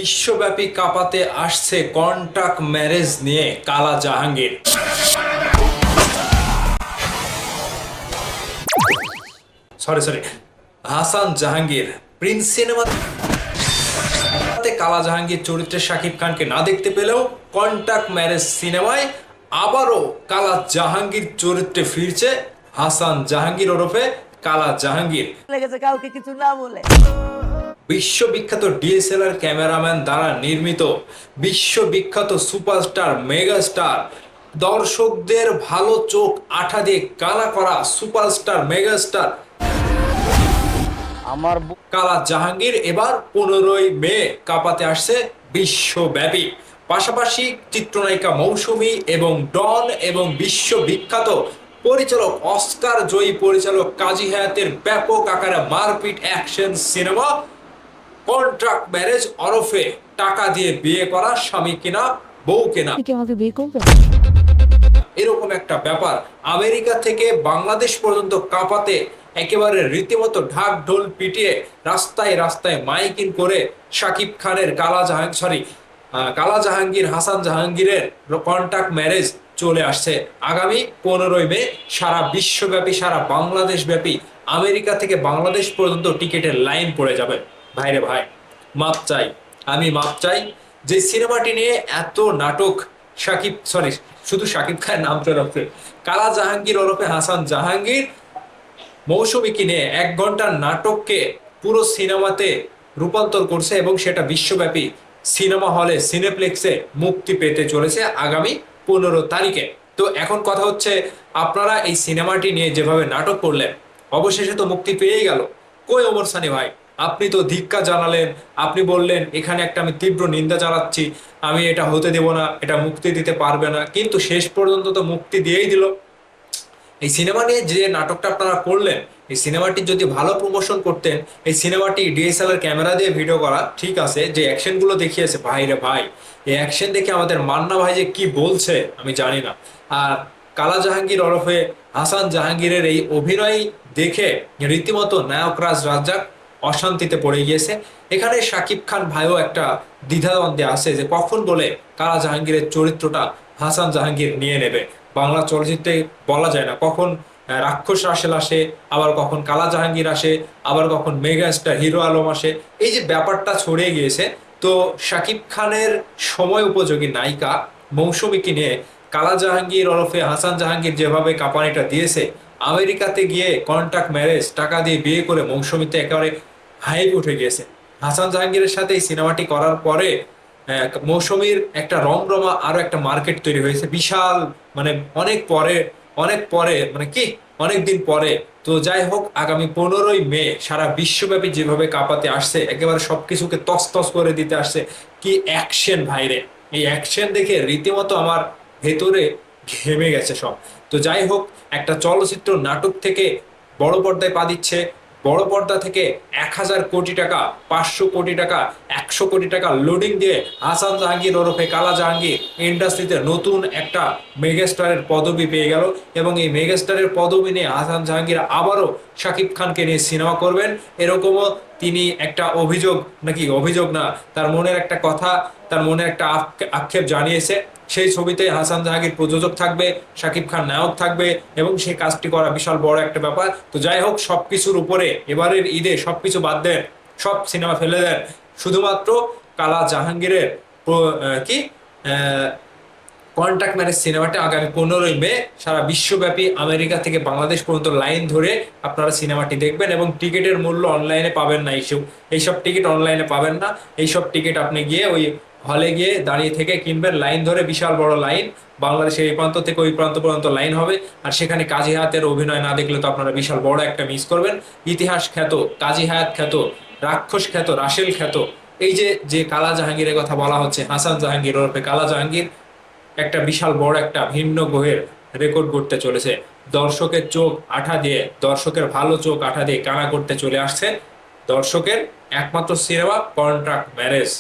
বিশ্বব্যাপী কাঁপাতে আসছে contact marriage নিয়ে কালা জাহাঙ্গীর। সরি হাসান জাহাঙ্গীর প্রিন্স সিনেমাতে কালা জাহাঙ্গীর চরিত্রে শাকিব খানকে না দেখতে পেলেও কন্টাক্ট ম্যারেজ সিনেমায় আবারও কালা জাহাঙ্গীর চরিত্রে ফিরছে হাসান জাহাঙ্গীর ওরফে কালা জাহাঙ্গীর। লেগেছে কাউকে কিছু না বলে। বিশ্ববিখ্যাত ডিএসএলআর ক্যামেরাম্যান দ্বারা নির্মিত বিশ্ববিখ্যাত সুপারস্টার মেগাস্টার দর্শকদের ভালো চোখ আঠা দিয়ে কালা করা সুপারস্টার মেগাস্টার আমার কালা জাহাঙ্গীর এবার 15ই মে কাঁপাতে আসছে বিশ্বব্যাপী। পাশাপাশি চিত্রনায়িকা মৌসুমী এবং ডন এবং বিশ্ববিখ্যাত পরিচালক অস্কার জয়ী পরিচালক কাজী হায়াতের ব্যাপক আকারে মারপিট অ্যাকশন সিনেমা কন্ট্রাক্ট ম্যারেজ ওরফে টাকা দিয়ে বিয়ে করা স্বামী কিনা বউ কিনা এরকম একটা ব্যাপার আমেরিকা থেকে বাংলাদেশ পর্যন্ত কাঁপাতে একেবারে রীতিমতো ঢাক ঢোল পিটিয়ে রাস্তায় রাস্তায় মাইকিং করে শাকিব খানের কালা জাহাঙ্গীর হাসান জাহাঙ্গীরের কন্ট্রাক্ট ম্যারেজ চলে আসছে আগামী 15ই মে। সারা বিশ্বব্যাপী সারা বাংলাদেশ ব্যাপী আমেরিকা থেকে বাংলাদেশ পর্যন্ত টিকিটের লাইন পড়ে যাবে। ভাইরে ভাই আমি মাপ চাই যে সিনেমাটি নিয়ে এত নাটক শুধু শাকিব খানের নাম চলে রাখছে কালা জাহাঙ্গীর ওরফে হাসান জাহাঙ্গীর মৌসুমীকে নিয়ে 1 ঘন্টার নাটককে পুরো সিনেমাতে রূপান্তর করছে এবং সেটা বিশ্বব্যাপী সিনেমা হলে সিনেপ্লেক্সে মুক্তি পেতে চলেছে আগামী 15 তারিখে। তো এখন কথা হচ্ছে আপনারা এই সিনেমাটি নিয়ে যেভাবে নাটক করলেন অবশেষে তো মুক্তি পেয়েই গেল, কই ওমর সানি ভাই? আপনি তো ধিক্কার জানালেন, আপনি বললেন এখানে একটা আমি তীব্র নিন্দা চালাচ্ছি, আমি এটা হতে দেব না, এটা মুক্তি দিতে পারবে না, কিন্তু শেষ পর্যন্ত তো মুক্তি দিয়েই দিল। এই সিনেমা নিয়ে যে নাটকটা আপনারা করলেন এই সিনেমাটি যদি ভালো প্রমোশন করতেন, এই সিনেমাটি ডিএসএলআর ক্যামেরা দিয়ে ভিডিও করা ঠিক আছে, যে অ্যাকশনগুলো দেখিয়েছে ভাই রে ভাই, এই অ্যাকশন দেখে আমাদের মান্না ভাই যে কি বলছে আমি জানি না। আর কালা জাহাঙ্গীর ওরফে হাসান জাহাঙ্গীরের এই অভিনয় দেখে রীতিমতো নায়করাজ রাজ্জাক অশান্তিতে পড়ে গিয়েছে। এখানে শাকিব খান ভাইও একটা দ্বিধাদ্বন্দ্বে আছে যে কখন বলে কালা জাহাঙ্গীরের চরিত্রটা হাসান জাহাঙ্গীর নিয়ে নেবে। বাংলা চলচ্চিত্রে বলা যায় না কখন রাক্ষস রাসেল আসে, আবার কখন কালা জাহাঙ্গীর আসে, আবার কখন মেগা স্টার হিরো আলম আসে। এই যে ব্যাপারটা ছড়িয়ে গিয়েছে, তো শাকিব খানের সময় উপযোগী নায়িকা মৌসুমীকে নিয়ে কালা জাহাঙ্গীর ওরফে হাসান জাহাঙ্গীর যেভাবে কাঁপানিটা দিয়েছে, আমেরিকাতে গিয়ে কন্ট্রাক্ট ম্যারেজ টাকা দিয়ে বিয়ে করে মৌসুমীতে একেবারে হাইপ উঠে গিয়েছে। হাসান জাহাঙ্গীরের সাথে এই সিনেমাটি করার পরে মৌসুমীর একটা রমরমা আরো একটা মার্কেট তৈরি হয়েছে বিশাল, মানে অনেক দিন পরে। তো যাই হোক, আগামী 15ই মে সারা বিশ্বব্যাপী যেভাবে কাঁপাতে আসছে, একেবারে সবকিছুকে তছতছ করে দিতে আসছে, কি অ্যাকশন ভাইরে! এই অ্যাকশন দেখে রীতিমতো আমার ভেতরে ঘেমে গেছে সব। তো যাই হোক, একটা চলচ্চিত্র নাটক থেকে বড় পর্দায় পা দিচ্ছে, বড় পর্দা থেকে 1000 কোটি টাকা, 500 কোটি টাকা, 100 কোটি টাকা লোডিং দিয়ে হাসান জাহাঙ্গীর ওরফে কালা জাহাঙ্গীর ইন্ডাস্ট্রিতে নতুন একটা মেগাস্টারের পদবি পেয়ে গেল এবং এই মেগাস্টারের পদবি নিয়ে হাসান জাহাঙ্গীর আবারও শাকিব খানকে নিয়ে সিনেমা করবেন, এরকমও তিনি একটা অভিযোগ না, তার মনের একটা কথা, তার মনে একটা আক্ষেপ জানিয়েছে। সেই ছবিতে হাসান জাহাঙ্গীর প্রযোজক থাকবে, শাকিব খান নায়ক থাকবে এবং সেই কাজটি করা বিশাল বড় একটা ব্যাপার। তো যাই হোক, সবকিছুর উপরে এবারের ঈদে সবকিছু বাদ দেন, সব সিনেমা ফেলে দেন, শুধুমাত্র কালা জাহাঙ্গীরের কন্ট্রাক্ট ম্যারেজ সিনেমাটা আগামী 15ই মে সারা বিশ্বব্যাপী আমেরিকা থেকে বাংলাদেশ পর্যন্ত লাইন ধরে আপনারা সিনেমাটি দেখবেন এবং টিকিটের মূল্য অনলাইনে পাবেন না। এইসব টিকিট অনলাইনে পাবেন না, এইসব টিকিট আপনি গিয়ে ওই হলে গিয়ে দাঁড়িয়ে থেকে কিনবেন, লাইন ধরে, বিশাল বড় লাইন, বাংলাদেশের এই প্রান্ত থেকে ওই প্রান্ত পর্যন্ত লাইন হবে। আর সেখানে কাজী হায়াতের অভিনয় না দেখলে তো আপনারা বিশাল বড় একটা মিস করবেন। ইতিহাস খ্যাত কাজী হায়াত খ্যাত, রাক্ষস খ্যাত, রাসেল খ্যাত, এই যে কালা জাহাঙ্গীরের কথা বলা হচ্ছে, হাসান জাহাঙ্গীর ওরফে কালা জাহাঙ্গীর একটা বিশাল বড় একটা ভিন্ন গ্রহের রেকর্ড করতে চলেছে। দর্শকের ভালো চোখ আঠা দিয়ে কানা করতে চলে আসছে দর্শকের একমাত্র সিনেমা কন্ট্রাক্ট ম্যারেজ।